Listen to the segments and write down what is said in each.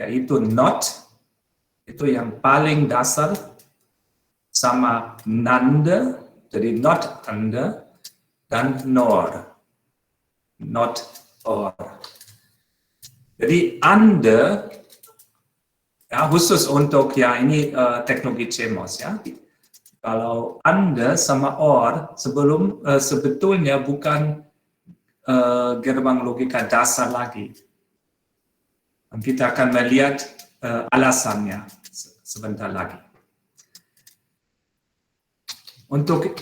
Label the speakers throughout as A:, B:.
A: yaitu not, itu yang paling dasar, sama nande, jadi not ande, dan nor, not or. Jadi ande, ya, khusus untuk ya ini teknologi CMOS ya. Kalau ande sama or sebetulnya bukan gerbang logika dasar lagi. Kita akan melihat alasannya sebentar lagi. Untuk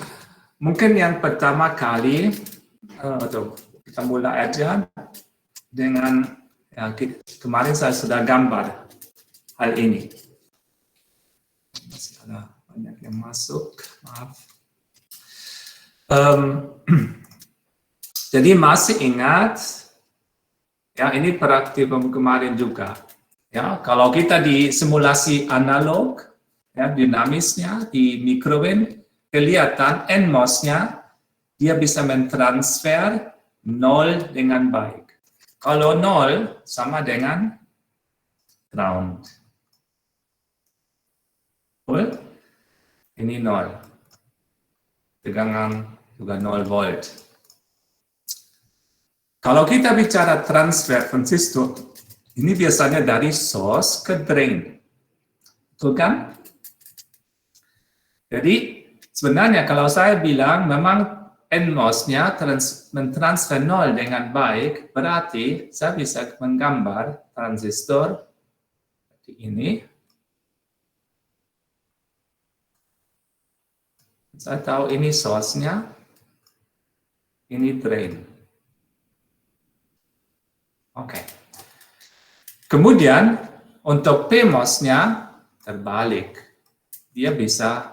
A: mungkin yang pertama kali, kita mulai aja dengan ya, kemarin saya sudah gambar hal ini. Masih ada banyak yang masuk, maaf. Jadi masih ingat, ya ini praktikum kemarin juga. Ya, kalau kita di simulasi analog, ya, dinamisnya di microwave, kelihatan NMOS-nya dia bisa mentransfer 0 dengan baik. Kalau 0 sama dengan ground. Betul? Ini 0. Tegangan juga 0 volt. Kalau kita bicara transfer transistor, ini biasanya dari source ke drain. Betul kan? Jadi sebenarnya kalau saya bilang memang NMOS-nya mentransfer 0 dengan baik, berarti saya bisa menggambar transistor seperti ini. Saya tahu ini source-nya, ini drain. Oke. Kemudian untuk PMOS-nya terbalik. Dia bisa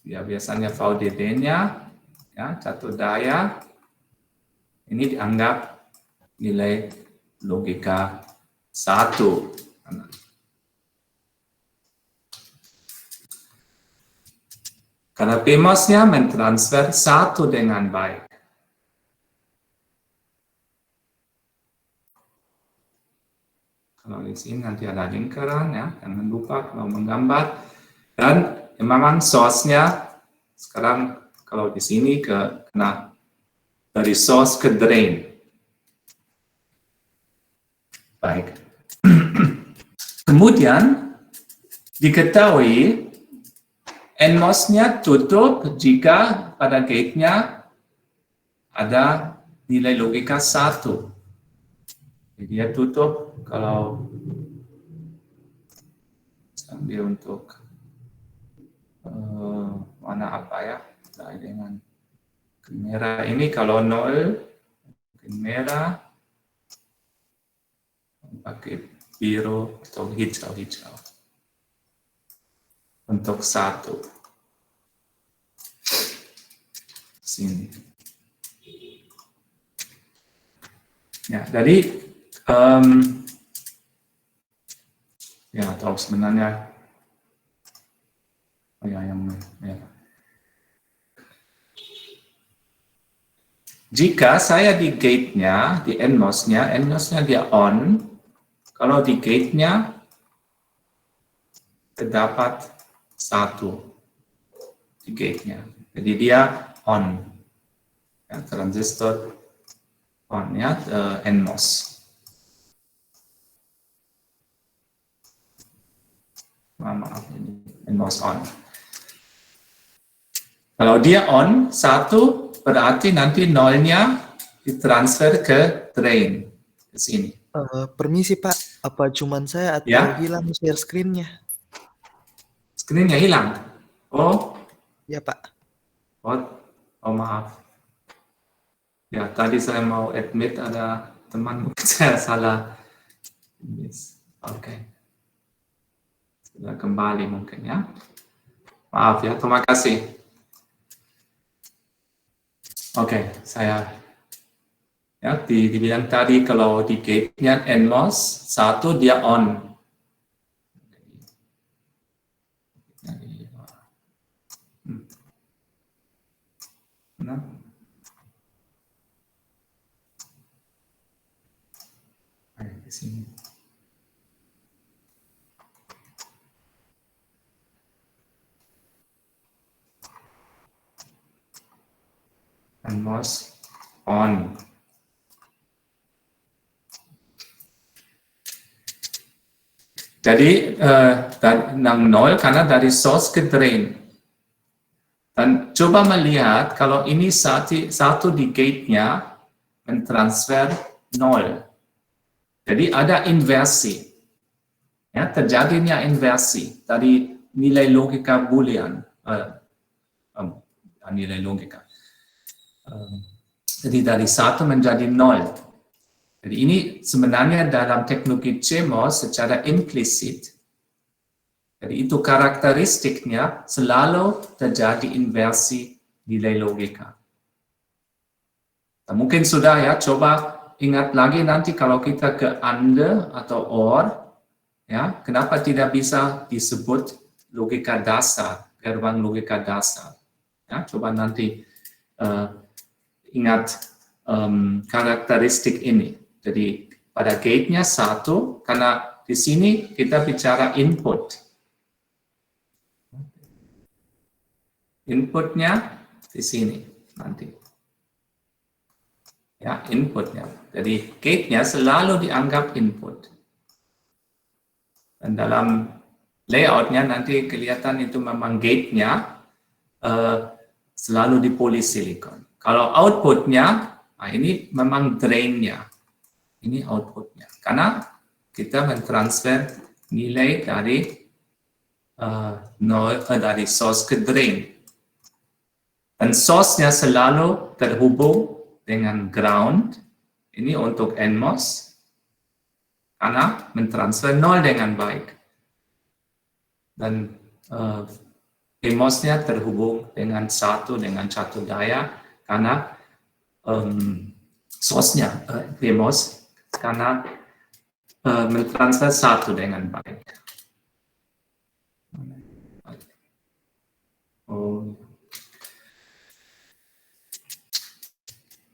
A: ya biasanya VDD-nya ya satu daya. Ini dianggap nilai logika 1. Karena PMOS-nya mentransfer 1 dengan baik. Kalau di sini nanti ada lingkaran ya, jangan lupa kalau menggambar. Dan memang source-nya sekarang kalau di sini kena dari source ke drain. Baik. Kemudian diketahui NMOS-nya tutup jika pada gate-nya ada nilai logika 1. Jadi dia tutup kalau sambil untuk warna apa ya, dengan merah ini kalau 0, merah, pakai biru atau hijau. Untuk 1. Sini. Ya, jadi ya atau sebenarnya jika saya di gate-nya, di NMOS-nya dia on, kalau di gate-nya terdapat 1 di gate-nya, jadi dia on, ya, transistor on ya, NMOS. Maaf, ini NMOS on. Kalau dia on 1, berarti nanti 0-nya ditransfer ke drain, ke sini.
B: Permisi Pak, apa cuman saya atau
A: ya?
B: hilang share screen-nya?
A: Screen-nya hilang? Oh?
B: Ya Pak.
A: Oh maaf. Ya, tadi saya mau admit ada teman, mungkin saya salah. Yes. Oke. Sudah kembali mungkin ya. Maaf ya, terima kasih. Oke, saya ya dibilang tadi kalau di gate-nya NMOS 1 dia on. Nah. di sini. NMOS on. Jadi 0 karena dari source ke drain. Dan coba melihat kalau ini satu di gate-nya mentransfer 0. Jadi ada inversi. Ya, terjadinya inversi dari nilai logika boolean. Nilai logika. Jadi dari 1 menjadi 0. Jadi ini sebenarnya dalam teknologi CMOS secara implisit. Jadi itu karakteristiknya selalu terjadi inversi nilai logika. Nah, mungkin sudah ya, coba ingat lagi nanti kalau kita ke AND atau OR, ya, kenapa tidak bisa disebut logika dasar, gerbang logika dasar. Ya, coba nanti ingat karakteristik ini. Jadi pada gate-nya 1, karena di sini kita bicara input. Inputnya di sini nanti. Ya, inputnya. Jadi gate-nya selalu dianggap input. Dan dalam layout-nya nanti kelihatan itu memang gate-nya selalu di polysilicon. Kalau output-nya, nah ini memang drain-nya. Ini output-nya. Karena kita mentransfer nilai dari source ke drain. Dan source-nya selalu terhubung dengan ground. Ini untuk NMOS. Karena mentransfer 0 dengan baik. Dan PMOS-nya terhubung dengan satu daya. Karena source-nya PMOS karena mentransfer 1 dengan baik.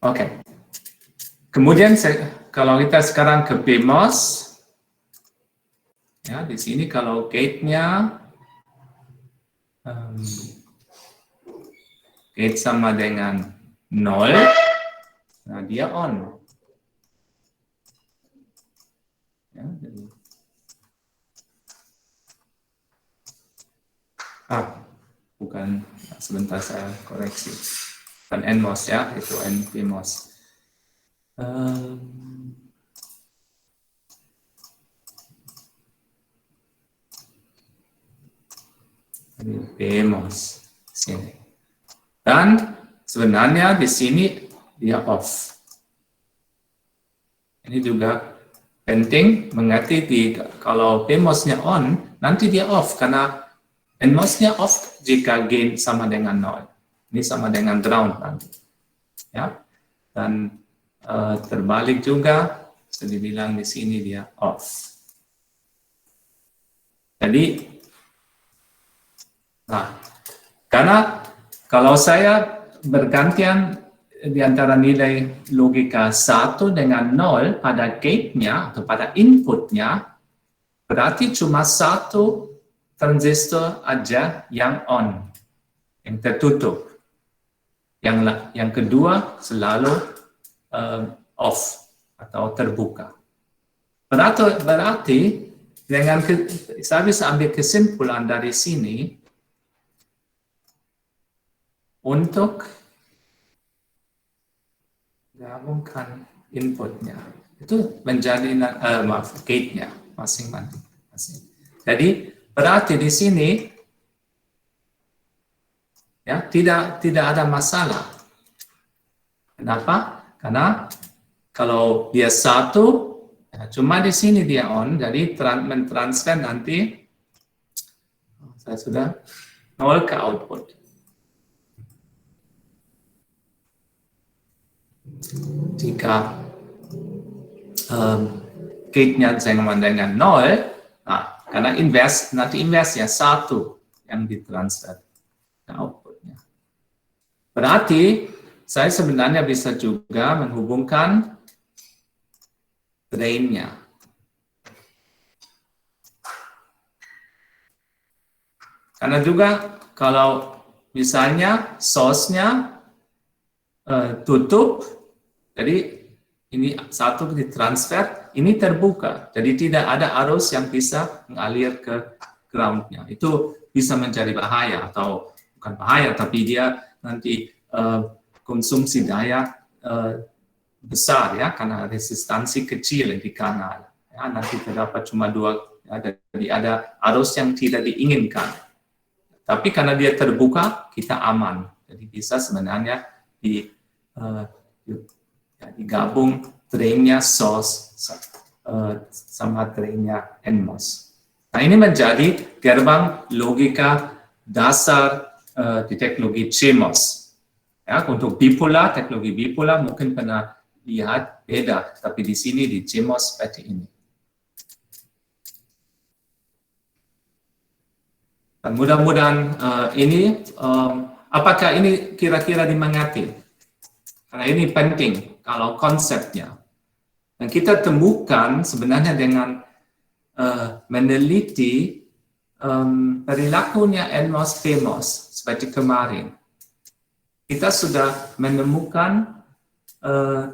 A: Oke. Kemudian kalau kita sekarang ke PMOS, ya di sini kalau gate-nya gate sama dengan 0, nah dia on. Ya, jadi. Bukan, sebentar saya koreksi. Bukan NMOS ya, itu NPMOS. Ini PMOS sini. Dan sebenarnya di sini dia off. Ini juga penting mengerti kalau PMOS-nya on, nanti dia off karena NMOS-nya off jika gain sama dengan 0. Ini sama dengan ground nanti. Ya. Dan terbalik juga, bisa dibilang di sini dia off. Jadi, nah, karena kalau saya bergantian di antara nilai logika 1 dengan 0 pada gate-nya atau pada input-nya, berarti cuma satu transistor aja yang on, yang tertutup. Yang kedua selalu off atau terbuka. Berarti dengan saya bisa ambil kesimpulan dari sini untuk gabungkan inputnya itu menjadi gate-nya masing-masing. Jadi berarti di sini ya tidak ada masalah. Kenapa? Karena kalau dia satu, ya, cuma di sini dia on, jadi mentransfer nanti saya sudah 0 ke output. Jika gate-nya sama dengan 0, nah, karena nanti inverse ya 1 yang ditransfer ke outputnya. Berarti saya sebenarnya bisa juga menghubungkan drain-nya. Karena juga kalau misalnya source-nya tutup, jadi ini satu ditransfer, ini terbuka, jadi tidak ada arus yang bisa mengalir ke ground-nya. Itu bisa menjadi bahaya, atau bukan bahaya, tapi dia nanti konsumsi daya besar ya, karena resistansi kecil di kanal. Ya, nanti terdapat cuma dua, jadi ada arus yang tidak diinginkan. Tapi karena dia terbuka, kita aman. Jadi bisa sebenarnya digabung drain-nya source sama drain-nya NMOS. Nah, ini menjadi gerbang logika dasar di teknologi CMOS. Ya, untuk bipolar, teknologi bipolar mungkin pernah lihat beda, tapi di sini di CMOS seperti ini. Dan mudah-mudahan ini, apakah ini kira-kira dimengerti? Karena ini penting kalau konsepnya. Dan kita temukan sebenarnya dengan meneliti perilakunya NMOS PMOS seperti kemarin. Kita sudah menemukan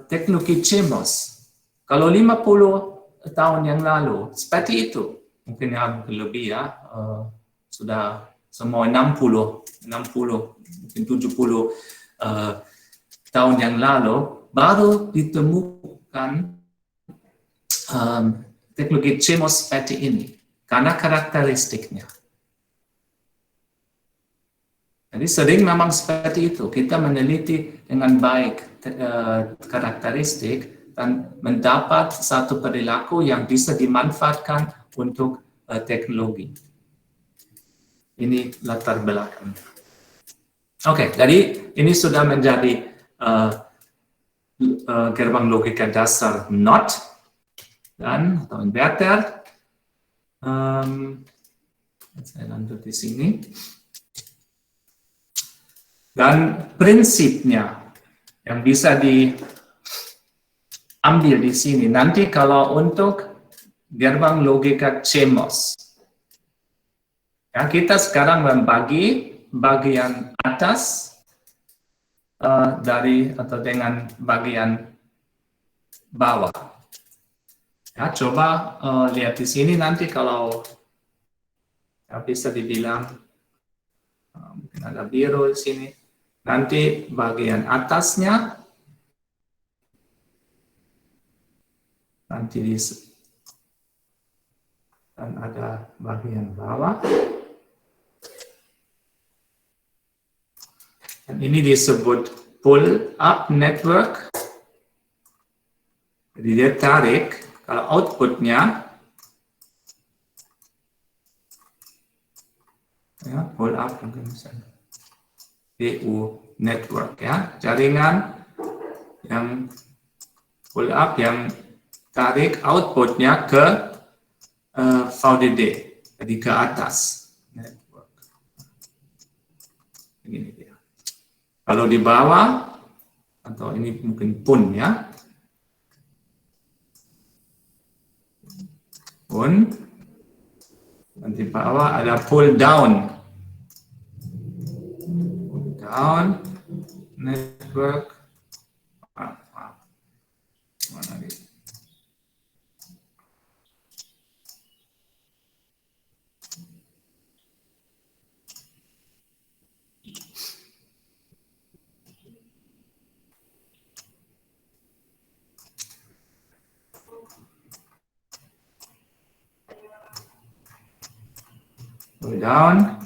A: teknologi CMOS. Kalau 50 tahun yang lalu, seperti itu. Mungkin yang lebih ya, sudah semua 60, mungkin 70 tahun yang lalu, baru ditemukan teknologi CMOS seperti ini. Karena karakteristiknya. Jadi sering memang seperti itu. Kita meneliti dengan baik karakteristik dan mendapat satu perilaku yang bisa dimanfaatkan untuk teknologi. Ini latar belakang. Oke, jadi ini sudah menjadi gerbang logika dasar NOT dan atau inverter. Saya lanjut di sini. Dan prinsipnya yang bisa diambil di sini, nanti kalau untuk gerbang logika CMOS, ya, kita sekarang membagi bagian atas atau dengan bagian bawah. Ya, coba lihat di sini nanti kalau ya, bisa dibilang mungkin ada biru di sini. Nanti bagian atasnya nanti dan ada bagian bawah. Dan ini disebut pull up network. Jadi dia tarik, kalau outputnya ya, pull up mungkin misalnya PU network ya, jaringan yang pull up yang tarik outputnya ke VDD, jadi ke atas network. Ini dia. Kalau di bawah atau ini mungkin pun ya, pun, dan di bawah ada pull down. Down network mana ini? Pull down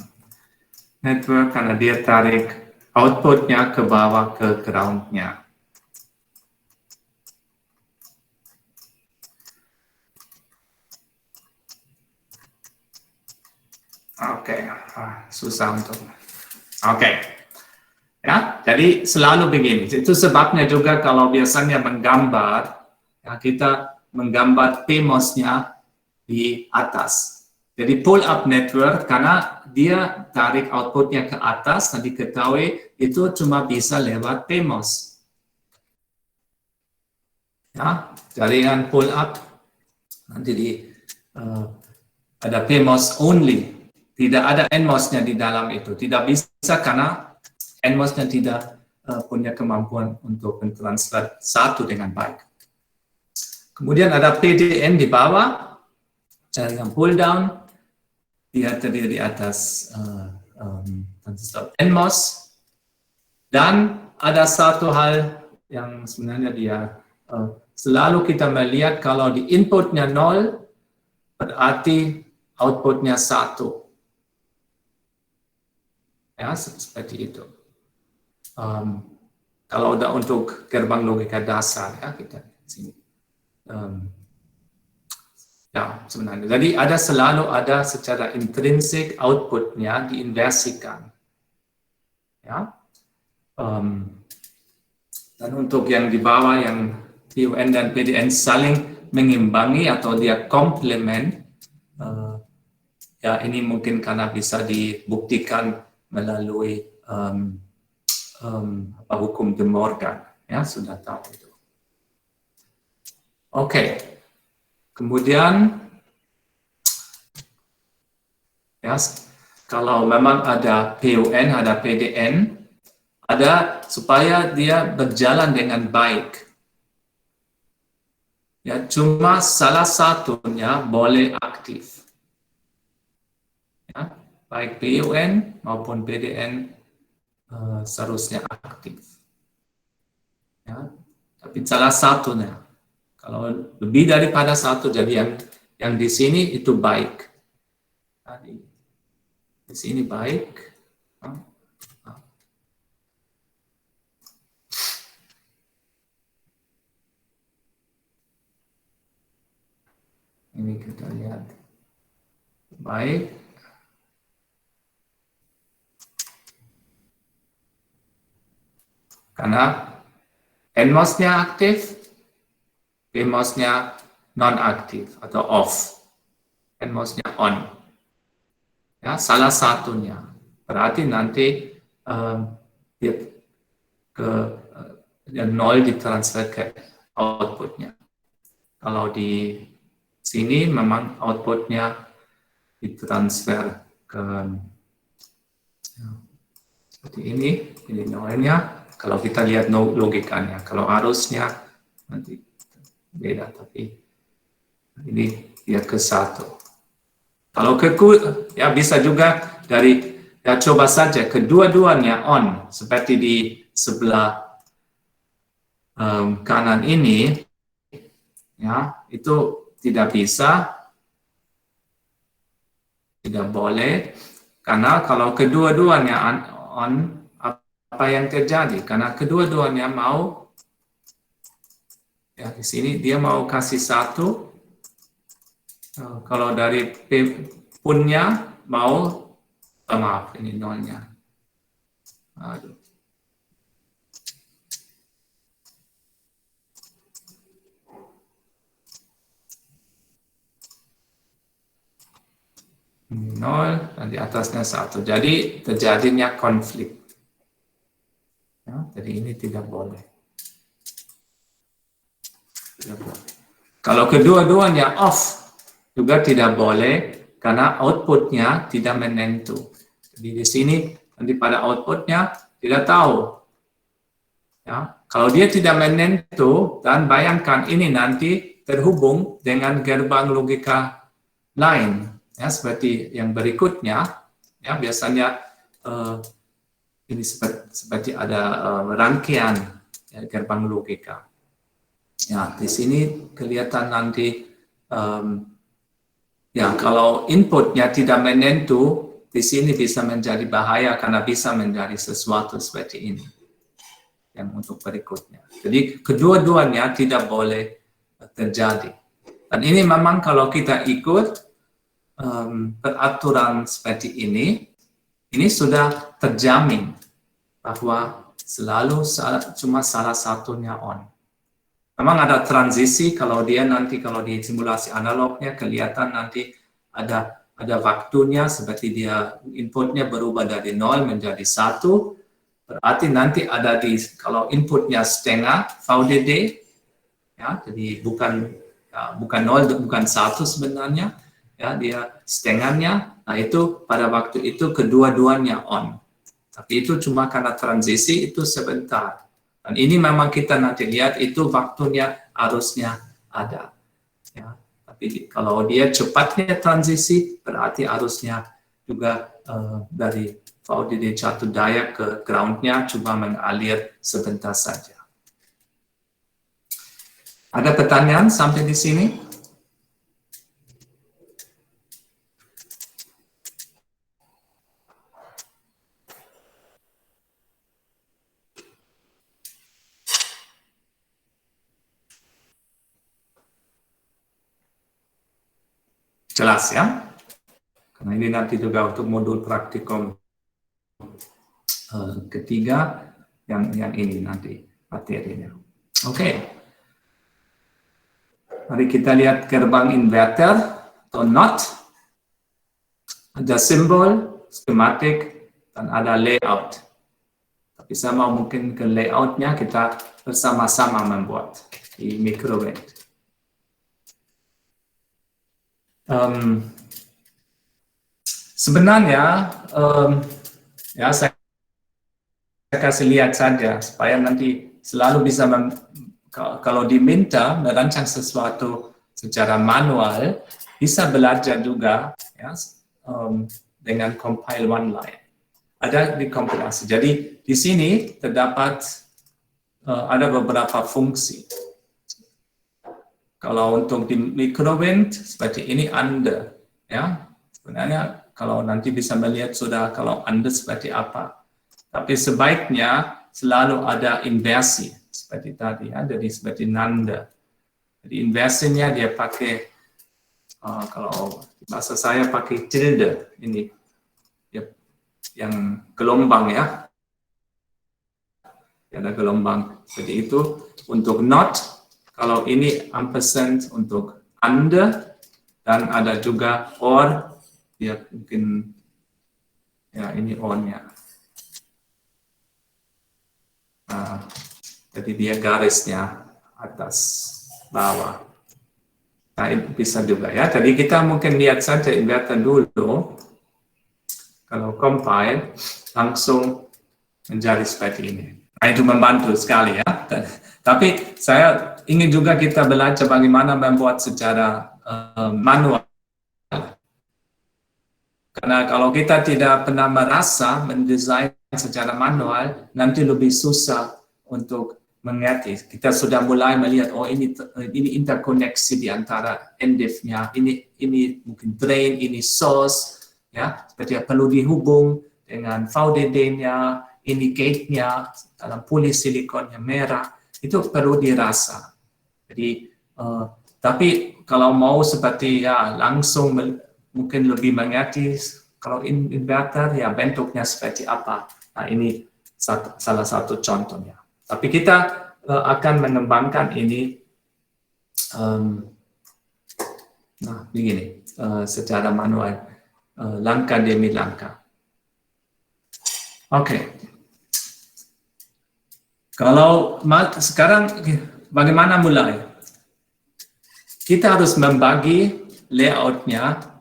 A: network karena dia tarik outputnya ke bawah ke ground-nya. Oke, susah untuk. Oke. Ya, jadi selalu begini. Itu sebabnya juga kalau biasanya menggambar, ya, kita menggambar PMOS-nya di atas. Jadi pull up network karena dia tarik outputnya ke atas, nanti diketahui itu cuma bisa lewat PMOS. Ya, jaringan pull up nanti ada PMOS only. tidak ada NMOS-nya di dalam itu. Tidak bisa karena NMOS-nya tidak punya kemampuan untuk mentransfer satu dengan baik. Kemudian ada PDN di bawah, yang pull down, dia terdiri di atas transistor NMOS, dan ada satu hal yang sebenarnya dia selalu kita melihat kalau di inputnya 0, berarti outputnya 1. Ya, seperti itu. Kalau udah untuk gerbang logika dasar, ya kita sini. Ya, sebenarnya. Jadi selalu ada secara intrinsik outputnya diinversikan. Ya. Dan untuk yang di bawah yang PUN dan PDN saling mengimbangi atau dia komplement, ya ini mungkin karena bisa dibuktikan melalui hukum De Morgan, ya sudah tahu itu. Oke. Kemudian, ya, kalau memang ada PUN, ada PDN, ada supaya dia berjalan dengan baik. Ya, cuma salah satunya boleh aktif. Ya, baik PUN maupun PDN seharusnya aktif. Ya, tapi salah satunya. Kalau lebih daripada satu, jadi yang di sini itu baik. Di sini baik. Ini kita lihat. Baik. Karena NMOS-nya aktif, PMOS-nya non-aktif atau off. NMOS-nya on. Ya, salah satunya. Berarti nanti dia ke 0 ditransfer ke outputnya. Kalau di sini memang outputnya ditransfer ke seperti ini nolnya. Kalau kita lihat logikanya, kalau arusnya nanti beda, tapi ini dia ke 1. Kalau ya bisa juga dari, ya coba saja kedua-duanya on, seperti di sebelah kanan ini, ya itu tidak bisa, tidak boleh, karena kalau kedua-duanya on, apa yang terjadi? Karena kedua-duanya mau, ya di sini dia mau kasih 1. Kalau dari punnya mau, maaf ini nolnya. Aduh. Ini 0 dan di atasnya 1. Jadi terjadinya konflik. Ya, jadi ini tidak boleh. Tidak boleh. Kalau kedua-duanya off, juga tidak boleh karena outputnya tidak menentu. Jadi di sini nanti pada outputnya tidak tahu. Ya, kalau dia tidak menentu, dan bayangkan ini nanti terhubung dengan gerbang logika lain, ya seperti yang berikutnya. Ya biasanya ini seperti ada rangkaian, ya, gerbang logika. Ya di sini kelihatan nanti. Ya, kalau inputnya tidak menentu, di sini bisa menjadi bahaya karena bisa menjadi sesuatu seperti ini. Yang untuk berikutnya. Jadi kedua-duanya tidak boleh terjadi. Dan ini memang kalau kita ikut peraturan seperti ini sudah terjamin bahwa selalu cuma salah satunya on. Memang ada transisi kalau dia nanti kalau di simulasi analognya kelihatan nanti ada waktunya seperti dia inputnya berubah dari 0 menjadi 1, berarti nanti ada di kalau inputnya setengah VDD, ya jadi bukan 0 bukan 1 sebenarnya, ya dia setengahnya, nah itu pada waktu itu kedua-duanya on. Tapi itu cuma karena transisi itu sebentar. Dan ini memang kita nanti lihat itu waktunya harusnya ada. Ya. Tapi kalau dia cepatnya transisi, berarti harusnya juga dari VDD 1 daya ke groundnya cuma mengalir sebentar saja. Ada pertanyaan sampai di sini? Jelas ya? Karena ini nanti juga untuk modul praktikum ketiga yang ini nanti materinya. Oke. Mari kita lihat gerbang inverter atau NOT. Ada simbol, skematik, dan ada layout. Tapi saya mau mungkin ke layoutnya kita bersama-sama membuat di micro:WAVE. Sebenarnya ya saya kasih lihat saja supaya nanti selalu bisa kalau diminta merancang sesuatu secara manual bisa belajar juga ya dengan compile one line. Ada di kompilasi. Jadi di sini terdapat ada beberapa fungsi. Kalau untuk di micro:WAVE seperti ini under ya. Sebenarnya kalau nanti bisa melihat sudah kalau under seperti apa. Tapi sebaiknya selalu ada inversi seperti tadi ya, jadi seperti nanda. Jadi inversinya dia pakai kalau bahasa saya pakai tilde ini ya, yang gelombang ya. Ada gelombang seperti itu untuk not. Kalau ini ampersand untuk under dan ada juga or. Ya mungkin ya ini on-nya. Jadi dia garisnya atas bawah. Nah ini bisa juga ya. Jadi kita mungkin lihat saja inverter dulu. Kalau compile langsung menjadi seperti ini. Nah itu membantu sekali ya. Tapi saya ingin juga kita belajar bagaimana membuat secara manual. Karena kalau kita tidak pernah merasa mendesain secara manual, nanti lebih susah untuk mengerti. Kita sudah mulai melihat, oh ini interkoneksi di antara NDIF-nya, ini mungkin drain, ini source, ya, seperti perlu dihubung dengan VDD-nya, ini gate-nya, dalam polisilikonnya merah, itu perlu dirasa. Jadi, tapi kalau mau seperti ya langsung mungkin lebih mengerti kalau inverter ya bentuknya seperti apa. Nah ini salah satu contohnya. Tapi kita akan mengembangkan ini nah begini secara manual langkah demi langkah. Oke. Kalau sekarang bagaimana mulai? Kita harus membagi layoutnya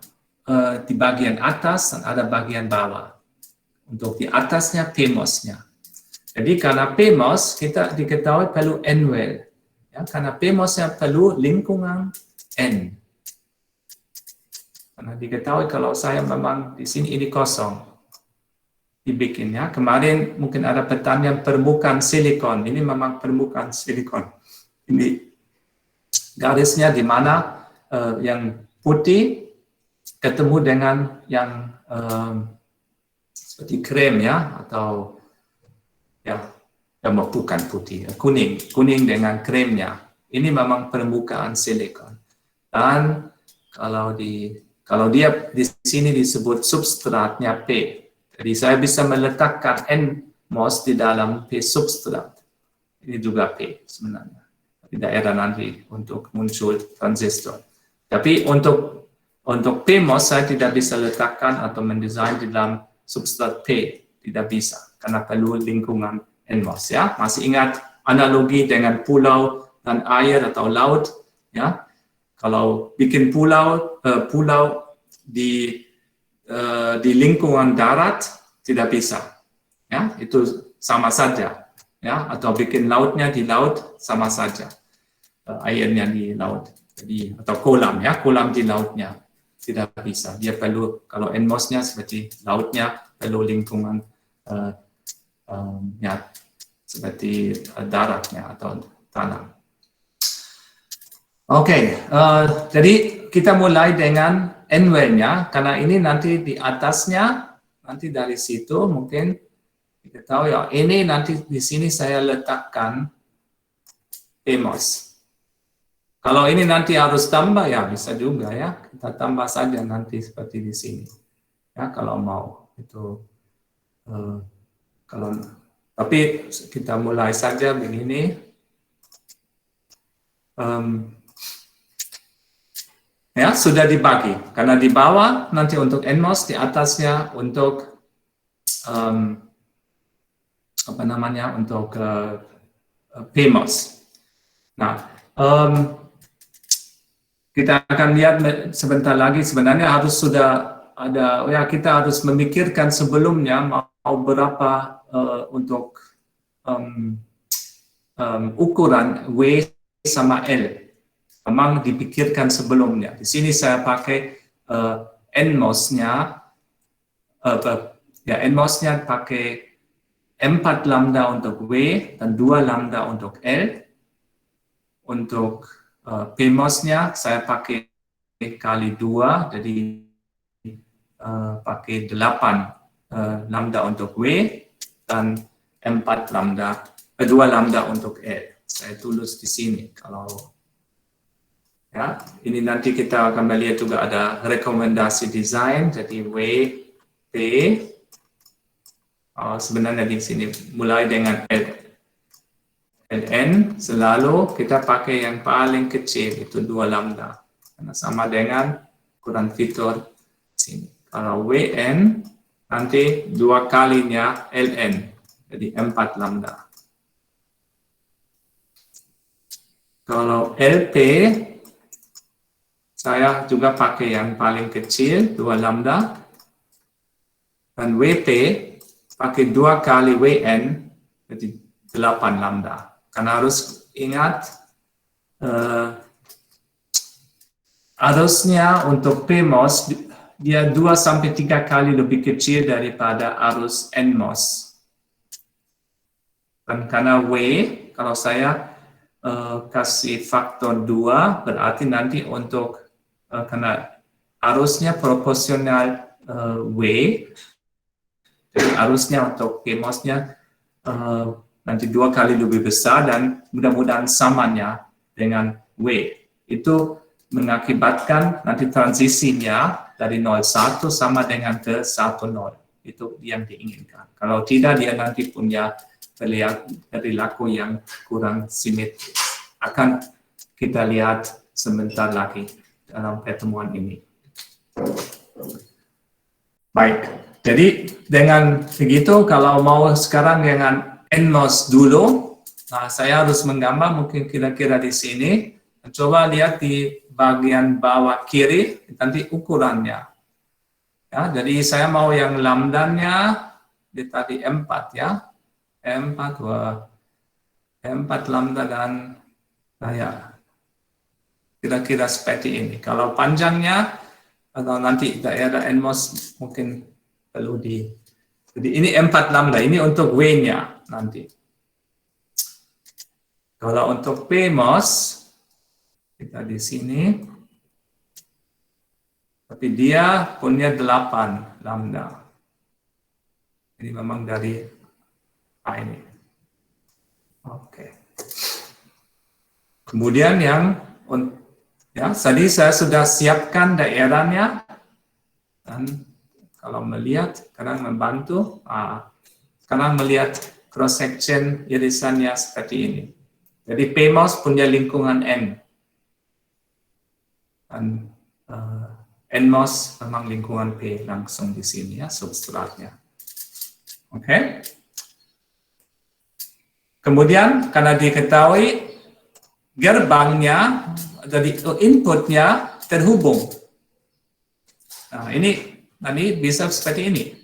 A: di bagian atas dan ada bagian bawah. Untuk di atasnya PMOS-nya. Jadi karena PMOS kita diketahui perlu N-well. Ya, karena PMOS-nya perlu lingkungan N. Karena diketahui kalau saya memang di sini ini kosong. Dibikinnya. Kemarin mungkin ada pertanyaan permukaan silikon. Ini memang permukaan silikon. Ini garisnya di mana yang putih ketemu dengan yang seperti krem ya atau ya bukan putih, kuning dengan kremnya. Ini memang permukaan silikon. Dan kalau dia di sini disebut substratnya P. Jadi saya bisa meletakkan NMOS di dalam P substrat. Ini juga P sebenarnya. Di daerah nanti untuk muncul transistor. Tapi untuk PMOS saya tidak bisa letakkan atau mendesain di dalam substrat P, tidak bisa karena perlu lingkungan NMOS ya. Masih ingat analogi dengan pulau dan air atau laut ya. Kalau bikin pulau di lingkungan darat tidak bisa, ya itu sama saja, ya atau bikin lautnya di laut sama saja, airnya di laut, jadi atau kolam ya, kolam di lautnya tidak bisa. Dia perlu, kalau NMOS-nya seperti lautnya perlu lingkungan ya seperti daratnya atau tanah. Oke, jadi kita mulai dengan N-nya, karena ini nanti di atasnya, nanti dari situ mungkin kita tahu ya, ini nanti di sini saya letakkan PMOS. Kalau ini nanti harus tambah ya bisa juga ya, kita tambah saja nanti seperti di sini. Ya kalau mau itu, tapi kita mulai saja begini. Ya, sudah dibagi. Karena di bawah nanti untuk NMOS, di atasnya untuk apa namanya, untuk PMOS. Nah, kita akan lihat sebentar lagi. Sebenarnya harus sudah ada, ya kita harus memikirkan sebelumnya mau berapa untuk ukuran W sama L. Memang dipikirkan sebelumnya. Di sini saya pakai NMOS-nya, NMOS-nya pakai 4 lambda untuk W dan 2 lambda untuk L. Untuk PMOS-nya saya pakai kali 2, jadi pakai 8 lambda untuk W dan 2 lambda untuk L. Saya tulis di sini kalau ya, ini nanti kita akan melihat juga ada rekomendasi desain, jadi W, P, sebenarnya di sini mulai dengan Ln, selalu kita pakai yang paling kecil, itu 2 lambda, karena sama dengan ukuran fitur sini. Kalau Wn, nanti 2 kalinya Ln, jadi 4 lambda. Kalau Lp, saya juga pakai yang paling kecil, 2 lambda. Dan WP, pakai 2 kali Wn, jadi 8 lambda. Karena harus ingat, arusnya untuk PMOS, dia 2-3 kali lebih kecil daripada arus NMOS. Dan karena W, kalau saya kasih faktor 2, berarti nanti untuk karena arusnya proporsional W, jadi arusnya untuk PMOS-nya nanti 2 kali lebih besar dan mudah-mudahan samanya dengan W. Itu mengakibatkan nanti transisinya dari 0,1 sama dengan ke 1,0. Itu yang diinginkan. Kalau tidak, dia nanti punya perilaku yang kurang simetris. Akan kita lihat sebentar lagi dalam pertemuan ini. Baik, jadi dengan begitu, kalau mau sekarang dengan NMOS dulu, nah saya harus menggambar mungkin kira-kira di sini. Coba lihat di bagian bawah kiri, nanti ukurannya. Ya, jadi saya mau yang lambdanya di tadi 4 ya, 4 lambda dan ya kira-kira seperti ini. Kalau panjangnya atau nanti daerah NMOS mungkin perlu jadi ini 4 lambda, ini untuk W-nya nanti. Kalau untuk PMOS, kita di sini, tapi dia punya 8 lambda. Ini memang dari ini. Oke. Kemudian yang ya, tadi saya sudah siapkan daerahnya, dan kalau melihat, kadang membantu, sekarang melihat cross section irisannya seperti ini. Jadi PMOS punya lingkungan N, dan NMOS memang lingkungan P langsung di sini ya, substratnya. Oke. Kemudian karena diketahui gerbangnya jadi inputnya terhubung. Nah, ini tadi bisa seperti ini.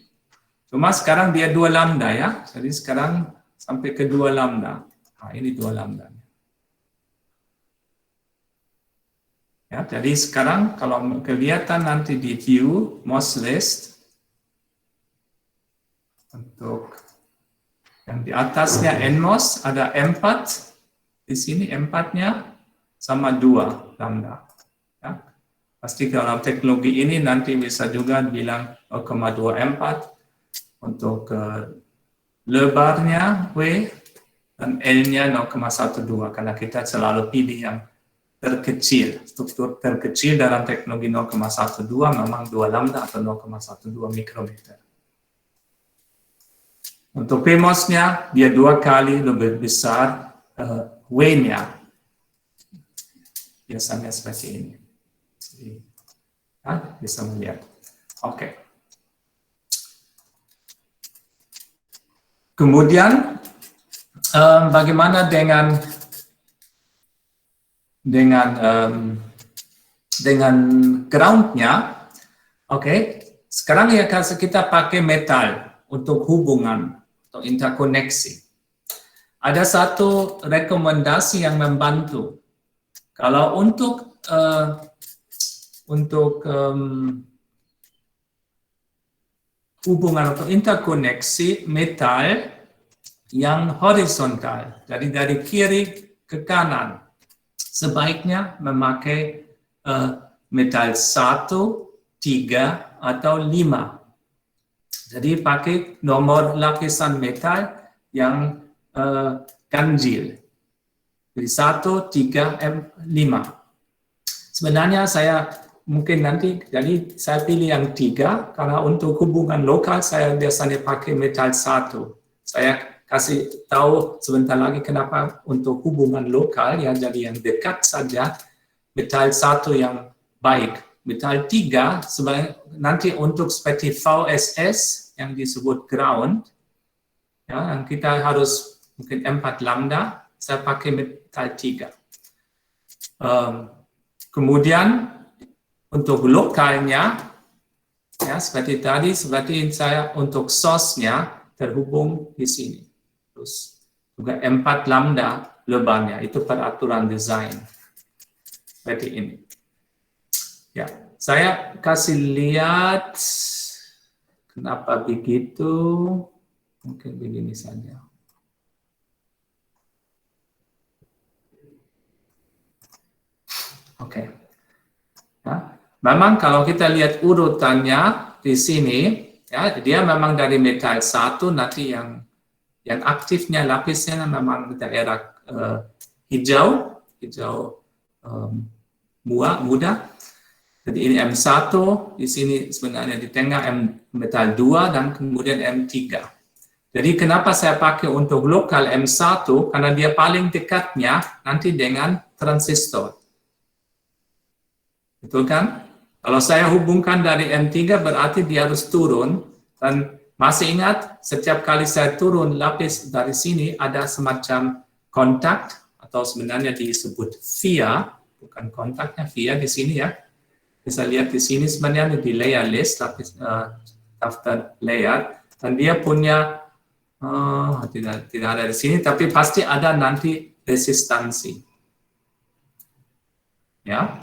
A: Cuma sekarang dia 2 lambda ya. Jadi sekarang sampai ke 2 lambda. Nah, ini 2 lambda. Ya, jadi sekarang kalau kelihatan nanti di view MOS list untuk yang di atasnya NMOS ada 4, di sini 4-nya sama 2 lambda. Ya. Pasti dalam teknologi ini nanti bisa juga bilang 0,24 untuk lebarnya W dan L-nya 0,12 karena kita selalu pilih yang terkecil. Struktur terkecil dalam teknologi 0,12 memang 2 lambda atau 0,12 mikrometer. Untuk PMOS-nya, dia 2 kali lebih besar W-nya. Biasanya seperti ini. Jadi, bisa melihat. Oke. Kemudian, bagaimana dengan ground-nya? Oke. Sekarang ya kita pakai metal untuk hubungan atau interkoneksi. Ada satu rekomendasi yang membantu. Kalau untuk hubungan atau interkoneksi metal yang horizontal, jadi dari kiri ke kanan, sebaiknya memakai metal 1, 3, atau 5. Jadi pakai nomor lapisan metal yang ganjil. Jadi 1, 3, 5. Sebenarnya saya mungkin nanti, jadi saya pilih yang 3, karena untuk hubungan lokal saya biasanya pakai metal 1. Saya kasih tahu sebentar lagi kenapa untuk hubungan lokal, ya jadi yang dekat saja, metal 1 yang baik. Metal 3, nanti untuk seperti VSS yang disebut ground, ya, yang kita harus mungkin 4 lambda, saya pakai metal 3. Kemudian untuk lokalnya, ya seperti tadi, seperti saya untuk source-nya terhubung di sini. Terus juga 4 lambda lebarnya, itu peraturan desain. Seperti ini. Ya, saya kasih lihat kenapa begitu. Mungkin begini saja. Oke. Ya. Memang kalau kita lihat urutannya di sini, ya dia memang dari metal 1, nanti yang aktifnya lapisnya memang daerah hijau muda. Jadi ini M1, di sini sebenarnya di tengah metal 2 dan kemudian M3. Jadi kenapa saya pakai untuk lokal M1? Karena dia paling dekatnya nanti dengan transistor. Betul kan? Kalau saya hubungkan dari M3 berarti dia harus turun. Dan masih ingat, setiap kali saya turun lapis dari sini ada semacam kontak atau sebenarnya disebut via, bukan kontaknya, via di sini ya. Bisa lihat di sini sebenarnya di layer list, daftar layer, dan dia punya tidak ada di sini, tapi pasti ada nanti resistansi. Ya.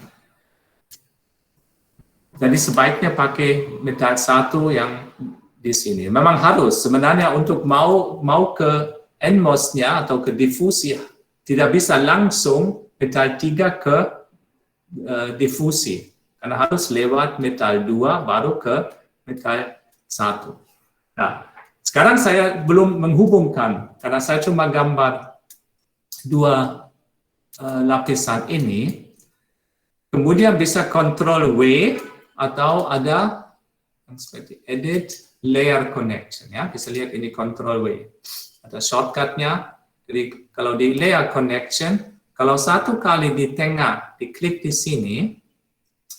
A: Jadi sebaiknya pakai metal 1 yang di sini. Memang harus sebenarnya untuk mau ke NMOS-nya atau ke difusi, tidak bisa langsung metal 3 ke difusi. Karena harus lewat metal 2 baru ke metal 1. Nah, sekarang saya belum menghubungkan, karena saya cuma gambar 2 lapisan ini. Kemudian bisa control W, atau ada yang seperti edit layer connection, ya bisa lihat ini control W, ada shortcutnya. Jadi kalau di layer connection, kalau satu kali di tengah diklik di sini,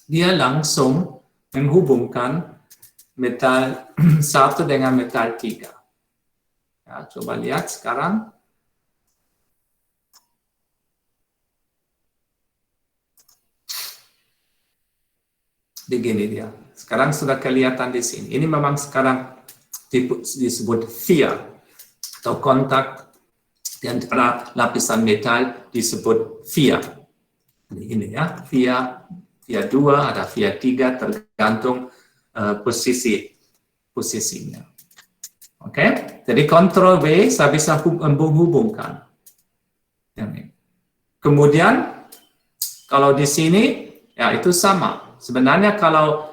A: dia langsung menghubungkan metal 1 dengan metal 3. Ya, coba lihat sekarang. Begini dia. Sekarang sudah kelihatan di sini. Ini memang sekarang disebut via atau kontak di antara lapisan metal disebut via. Ini ya, via 2, ada via 3 tergantung posisinya. Oke, jadi Ctrl V saya bisa menghubungkan. Kemudian kalau di sini ya itu sama. Sebenarnya kalau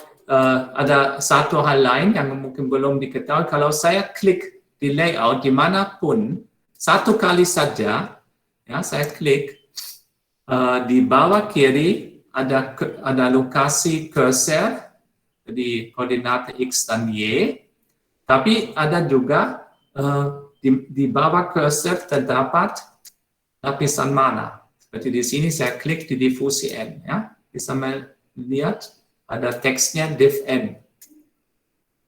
A: ada satu hal lain yang mungkin belum diketahui, kalau saya klik di layout dimanapun satu kali saja, ya saya klik di bawah kiri ada lokasi cursor di koordinat X dan Y. Tapi ada juga di bawah cursor terdapat lapisan mana. Seperti di sini saya klik di difusi N. Ya. Bisa melihat ada teksnya div N.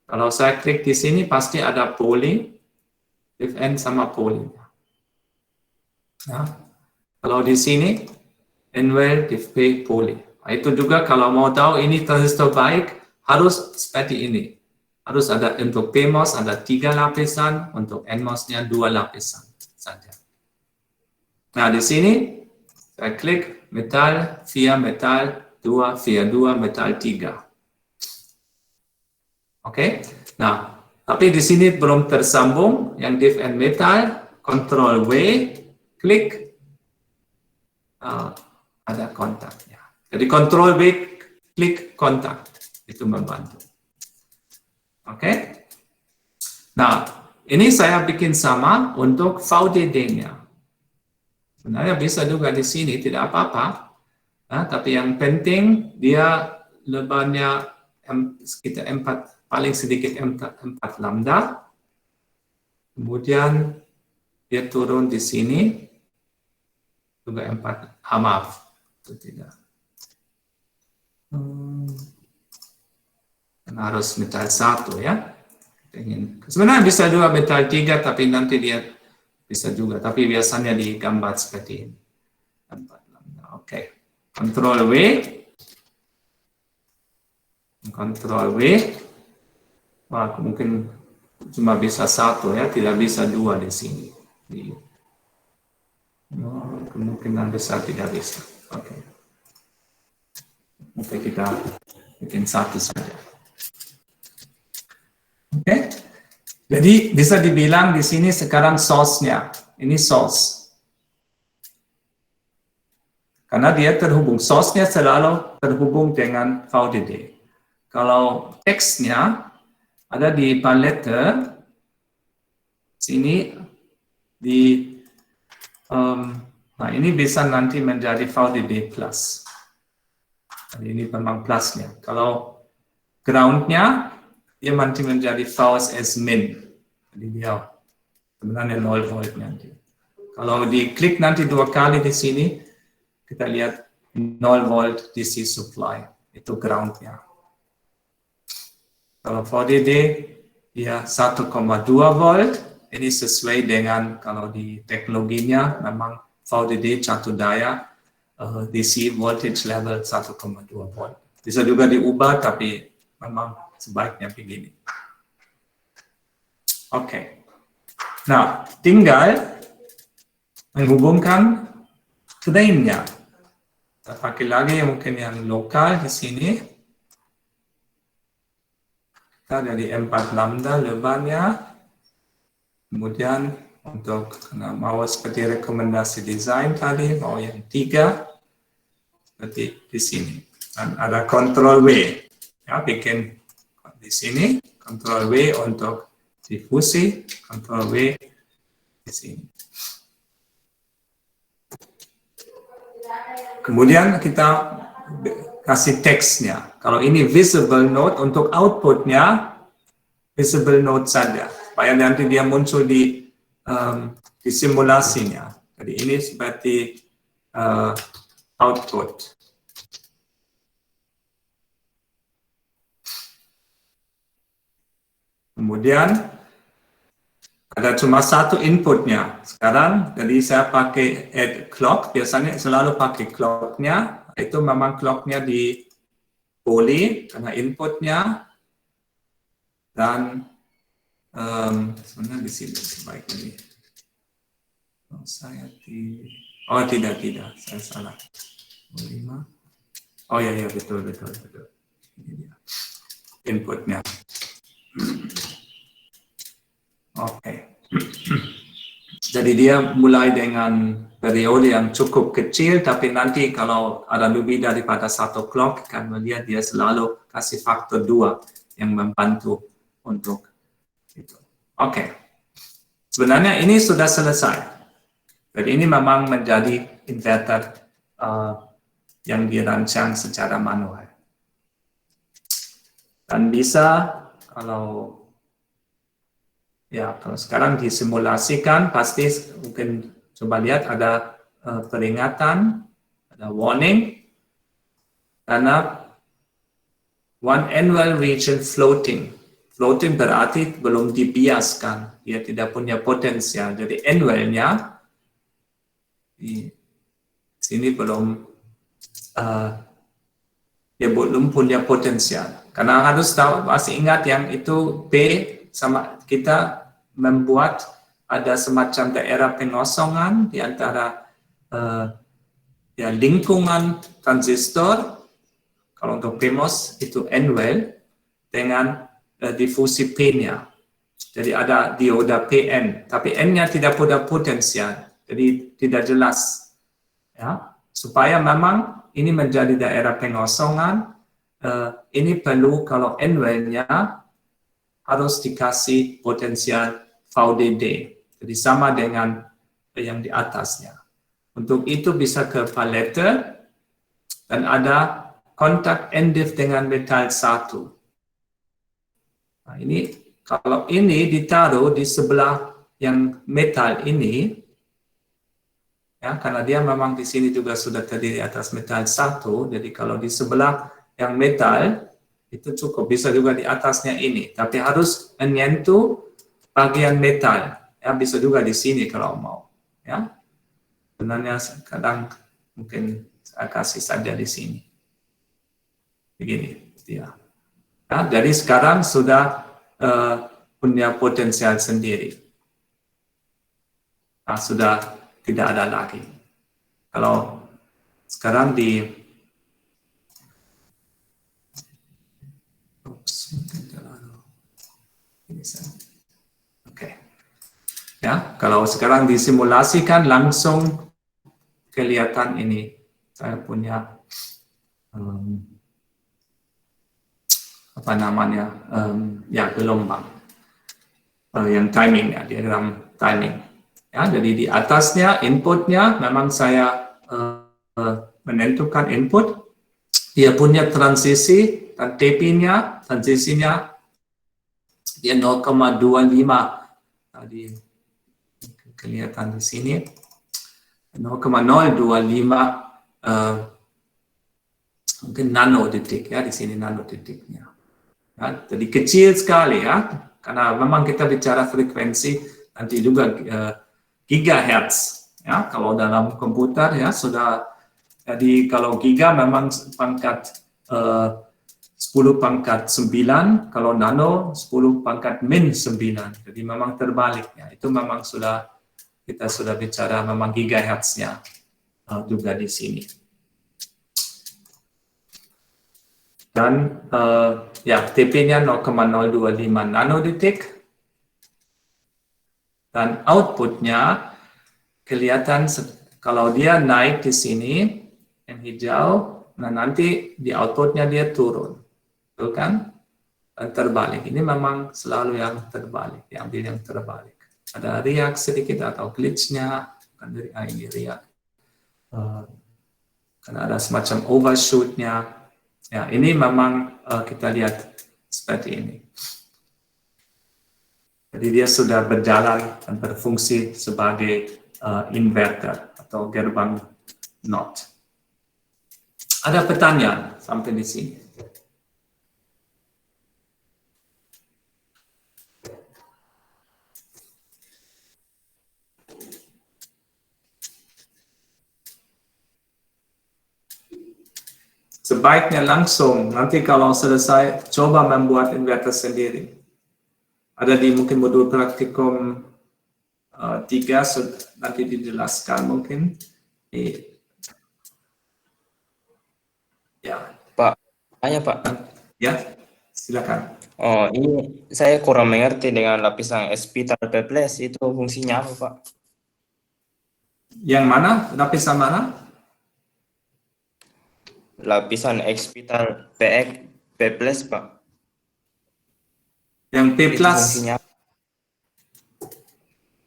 A: Kalau saya klik di sini pasti ada polling, div N sama polling. Ya. Kalau di sini N-well div P polling. Nah, itu juga kalau mau tahu ini transistor baik harus seperti ini. Harus ada untuk PMOS ada 3 lapisan, untuk NMOS-nya 2 lapisan saja. Nah, di sini saya klik metal, via metal 2, via 2, metal 3. Oke. Nah, tapi di sini belum tersambung yang div N metal, Ctrl W, klik ada kontaknya. Jadi Ctrl W, klik kontak, itu membantu. Oke. Nah, ini saya bikin sama untuk VDD-nya. Sebenarnya bisa juga di sini, tidak apa-apa. Nah, tapi yang penting dia lebarnya sekitar 4, paling sedikit 4 lambda. Kemudian dia turun di sini juga 4. Maaf, itu tidak. Harus metal 1 ya. Sebenarnya bisa juga metal 3 tapi nanti dia bisa juga, tapi biasanya digambar seperti ini. Oke. Ctrl W. Ctrl W. Wah, mungkin cuma bisa 1 ya, tidak bisa 2 di sini. Kemungkinan besar tidak bisa. Oke. Oke, kita bikin 1 saja. Oke, jadi bisa dibilang di sini sekarang source-nya, ini source. Karena dia terhubung, source-nya selalu terhubung dengan VDD. Kalau teksnya ada di palette, sini di, nah ini bisa nanti menjadi VDD plus. Jadi ini memang plusnya. Kalau ground-nya, dia nanti menjadi VSS min. Jadi dia sebenarnya 0 volt nanti. Kalau diklik nanti 2 kali di sini, kita lihat 0 volt DC supply. Itu ground-nya. Kalau VDD, dia 1,2 volt. Ini sesuai dengan kalau di teknologinya, memang VDD satu daya DC voltage level 1,2 volt. Bisa juga diubah, tapi memang sebaiknya begini. Oke. Nah, tinggal menghubungkan drain-nya. Kita pakai lagi mungkin yang lokal di sini. Kita dari 4 lambda lebarnya. Kemudian untuk mau seperti rekomendasi desain tadi, mau yang 3 seperti di sini. Dan ada Ctrl W. Ya, bikin di sini, Ctrl W untuk difusi, Ctrl W di sini. Kemudian kita kasih teksnya. Kalau ini visible node, untuk outputnya visible node saja, supaya nanti dia muncul di simulasinya. Jadi ini seperti output. Kemudian ada cuma satu inputnya. Sekarang, jadi saya pakai add clock. Biasanya selalu pakai clocknya. Itu memang clocknya di boleh karena inputnya, dan sebenarnya di sini sebaiknya ini. Tidak, saya salah. 5. Oh ya, betul. Ini dia inputnya. Oke. Jadi dia mulai dengan periode yang cukup kecil, tapi nanti kalau ada lebih daripada 1 clock, kan melihat dia selalu kasih faktor 2 yang membantu untuk itu. Oke. Sebenarnya ini sudah selesai. Jadi ini memang menjadi inverter yang dirancang secara manual. Dan bisa kalau sekarang disimulasikan, pasti mungkin coba lihat ada peringatan, ada warning, karena one annual region floating. Floating berarti belum dibiaskan, dia tidak punya potensial. Jadi annualnya di sini dia belum punya potensial. Karena harus tahu, masih ingat yang itu P sama kita membuat ada semacam daerah pengosongan di antara lingkungan transistor. Kalau untuk PMOS itu N-well dengan difusi P-nya. Jadi ada dioda PN, tapi N-nya tidak punya potensial, jadi tidak jelas. Ya, supaya memang ini menjadi daerah pengosongan, ini perlu kalau N-well-nya harus dikasih potensial VDD, jadi sama dengan yang di atasnya. Untuk itu bisa ke palette dan ada kontak NDIF dengan metal 1. Nah, ini kalau ini ditaruh di sebelah yang metal ini, ya, karena dia memang di sini juga sudah terdiri atas metal 1, jadi kalau di sebelah yang metal itu cukup, bisa juga di atasnya ini, tapi harus menyentuh bagian metal, ya, bisa juga di sini kalau mau, ya. Sebenarnya kadang mungkin saya kasih saja di sini. Begini, ya. Nah, jadi sekarang sudah punya potensial sendiri. Nah, sudah tidak ada lagi. Kalau sekarang ya, kalau sekarang disimulasikan langsung kelihatan ini. Saya punya apa namanya, gelombang yang timing, ya, diagram timing, ya. Jadi di atasnya inputnya memang saya menentukan input, dia punya transisi dan TP-nya, transisinya dia 0,25 tadi kelihatan di sini, 0,025 mungkin nanodetik, ya, di sini nanodetiknya. Ya, jadi kecil sekali, ya, karena memang kita bicara frekuensi nanti juga gigahertz, ya, kalau dalam komputer, ya, sudah. Jadi kalau giga memang pangkat 10 pangkat 9, kalau nano 10 pangkat min 9, jadi memang terbaliknya. Itu memang kita sudah bicara memang gigahertznya juga di sini. Dan ya, TP-nya 0,025 nanodetik, dan outputnya kelihatan kalau dia naik di sini yang hijau, nah nanti di outputnya dia turun, betul kan? Dan terbalik. Ini memang selalu yang terbalik, diambil yang terbalik. Ada riak sedikit atau glitch-nya, bukan dari ini riak. Karena ada semacam overshoot-nya. Ya, ini memang kita lihat seperti ini. Jadi dia sudah berjalan dan berfungsi sebagai inverter atau gerbang NOT. Ada pertanyaan sampai di sini? sebaiknya langsung. Nanti kalau selesai, coba membuat inverter sendiri. Ada di mungkin modul praktikum 3, nanti dijelaskan mungkin. Ya.
C: Pak, tanya Pak.
A: Ya, silakan.
C: Oh, ini saya kurang mengerti dengan lapisan hospital P-Plus itu fungsinya apa Pak?
A: Yang mana? Lapisan mana?
C: Lapisan hospital P-Plus Pak.
A: Yang P+.
C: Itu fungsinya apa?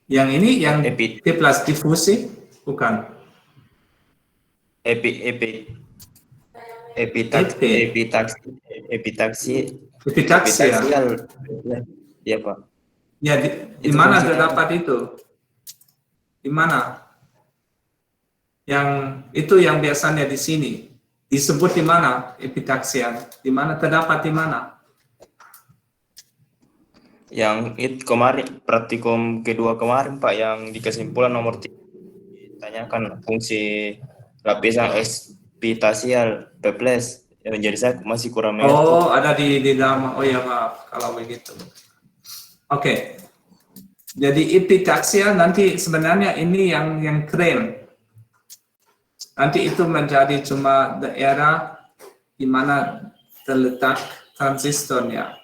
A: Yang ini, yang
C: Epi-
A: P+ difusi? Bukan.
C: Epitaksial. Iya Pak.
A: Ya, di
C: Itu
A: mana
C: fungsinya
A: terdapat itu? Di mana? Yang itu yang biasanya di sini. Disebut di mana epitaksial? Di mana terdapat di mana?
C: Yang itu kemarin praktikum kedua kemarin Pak, yang di kesimpulan nomor 3 ditanyakan fungsi lapisan epitasial P+. Jadi saya masih kurang mengerti.
A: Oh, ada di dalam. Oh ya, maaf kalau begitu. Oke. Jadi epitaksial nanti sebenarnya ini yang keren. Nanti itu menjadi cuma daerah di mana terletak transistornya.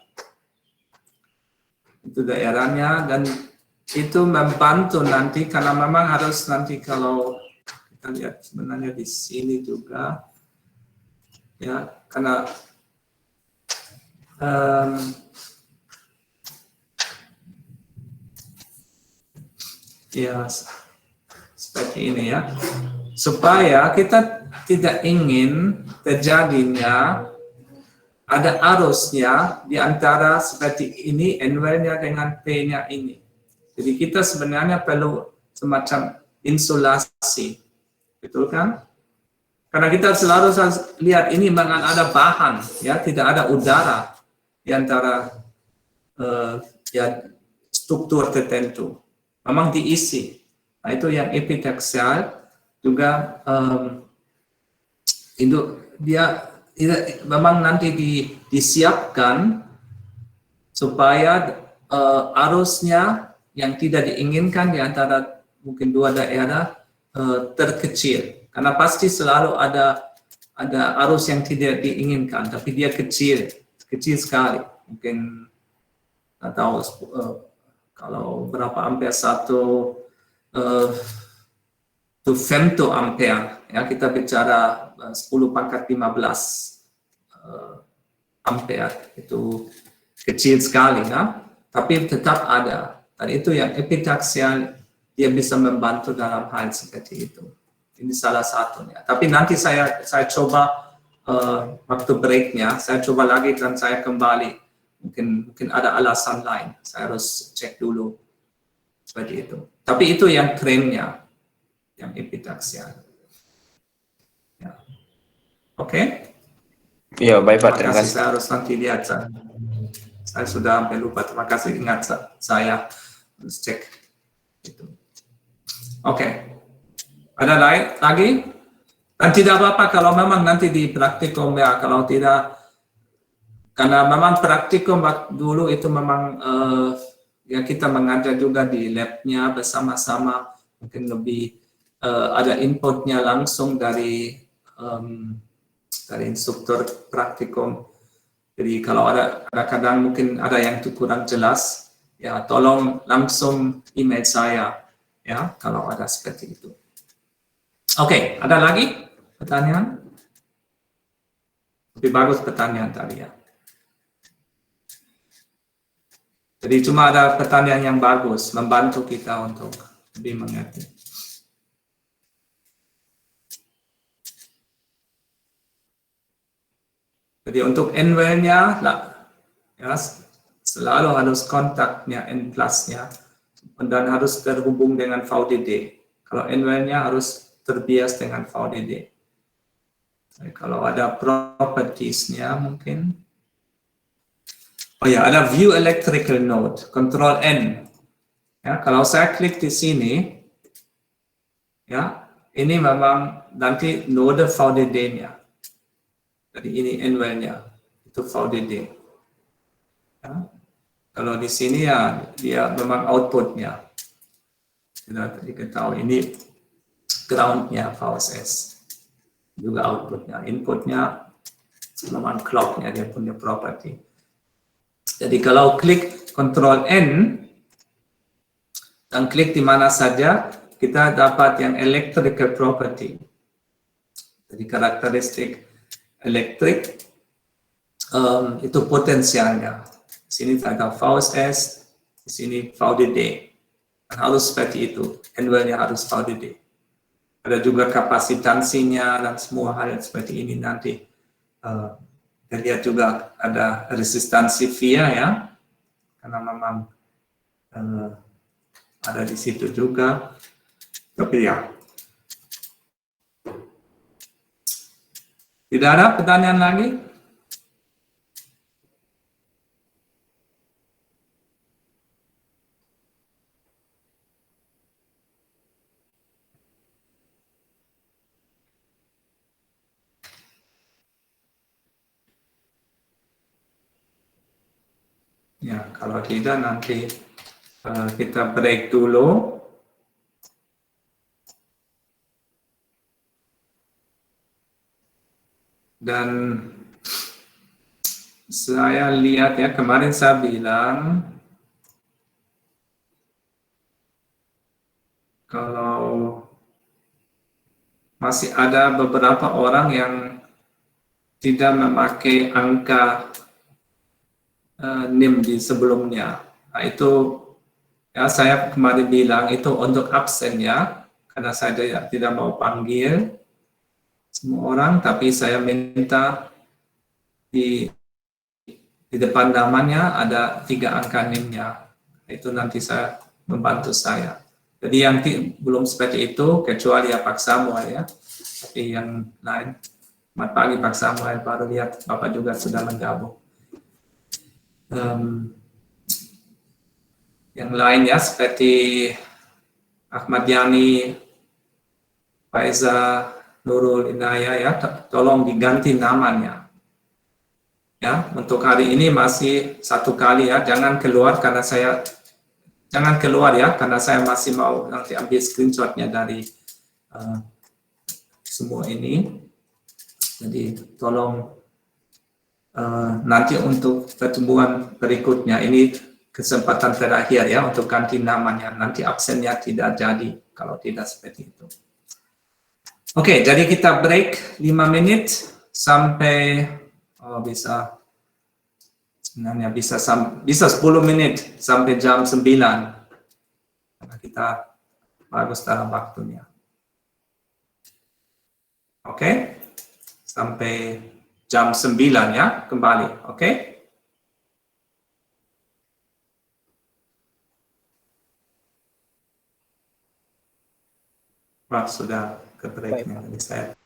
A: Itu daerahnya, dan itu membantu nanti karena memang harus nanti kalau kita lihat sebenarnya di sini juga ya, karena ya seperti ini ya, supaya kita tidak ingin terjadinya ada arusnya di antara seperti ini N-nya dengan P-nya ini. Jadi kita sebenarnya perlu semacam insulasi, betul kan? Karena kita selalu lihat ini memang ada bahan, ya, tidak ada udara di antara ya, struktur tertentu. Memang diisi. Nah, itu yang epitaksial juga itu dia memang nanti disiapkan supaya arusnya yang tidak diinginkan di antara mungkin dua daerah terkecil, karena pasti selalu ada arus yang tidak diinginkan, tapi dia kecil sekali, mungkin atau kalau berapa ampere satu femtoampere, ya, kita bicara 10⁻15 ampere, itu kecil sekali, ya, tapi tetap ada. Dan itu yang epitaksial, dia bisa membantu dalam hal seperti itu. Ini salah satunya. Tapi nanti saya coba waktu breaknya, saya coba lagi dan saya kembali. Mungkin ada alasan lain. Saya harus cek dulu seperti itu. Tapi itu yang kerennya, yang epitaksial. Ya. Oke?
C: Iya, baik Pak, terima kasih.
A: Saya harus nanti lihat. Saya sudah sampai lupa. Terima kasih, ingat saya harus cek itu. Oke. Ada lain lagi? Dan tidak apa-apa kalau memang nanti di praktikum, ya, kalau tidak, karena memang praktikum dulu itu memang ya kita mengajar juga di labnya bersama-sama, mungkin lebih ada inputnya langsung dari instruktur praktikum. Jadi kalau ada kadang mungkin ada yang kurang jelas, ya tolong langsung email saya, ya, kalau ada seperti itu. Oke, ada lagi pertanyaan? Lebih bagus pertanyaan tadi, ya. Jadi cuma ada pertanyaan yang bagus, membantu kita untuk lebih mengerti. Jadi untuk N-nya, ya, selalu harus kontaknya N+-nya, dan harus terhubung dengan VDD. Kalau N-nya harus terbias dengan VDD. Jadi kalau ada properties-nya mungkin. Oh ya, ada view electrical node, control N. Ya, kalau saya klik di sini, ya, ini memang nanti node VDD-nya. Jadi ini envelnya, itu VDD. Ya. Kalau di sini ya dia memang outputnya. Sudah diketahui ini groundnya VSS. Juga outputnya, inputnya memang clocknya dia punya property. Jadi kalau klik Ctrl N dan klik di mana saja, kita dapat yang electrical property. Jadi karakteristik elektrik itu potensialnya. Di sini ada VSS, di sini VDD. Dan harus seperti itu, envelnya harus VDD. Ada juga kapasitansinya dan semua hal seperti ini nanti. Kita lihat juga ada resistansi via ya, karena memang ada di situ juga. Tapi ya, tidak ada pertanyaan lagi? Ya, kalau tidak nanti kita break dulu. Dan saya lihat ya, kemarin saya bilang kalau masih ada beberapa orang yang tidak memakai angka NIM di sebelumnya. Nah, itu ya saya kemarin bilang itu untuk absen ya, karena saya tidak mau panggil semua orang, tapi saya minta di depan namanya ada 3 angka NIM-nya. Itu nanti saya membantu saya. Jadi yang belum seperti itu, kecuali ya Pak Samuel ya. Tapi yang lain, selamat pagi Pak Samuel, baru lihat Bapak juga sudah menggabung. Yang lain ya, seperti Ahmad Yani, Faiza, Nurul Inaya ya, tolong diganti namanya. Ya, untuk hari ini masih 1 kali ya, jangan keluar karena saya masih mau nanti ambil screenshotnya dari semua ini. Jadi tolong nanti untuk pertemuan berikutnya ini kesempatan terakhir ya untuk ganti namanya. Nanti absennya tidak jadi kalau tidak seperti itu. Oke, jadi kita break 5 menit sampai sebenarnya bisa 10 menit sampai jam 9. Karena kita bagus dalam waktunya. Oke, sampai jam 9 ya, kembali. Oke. Wah, sudah ke breaknya. Saya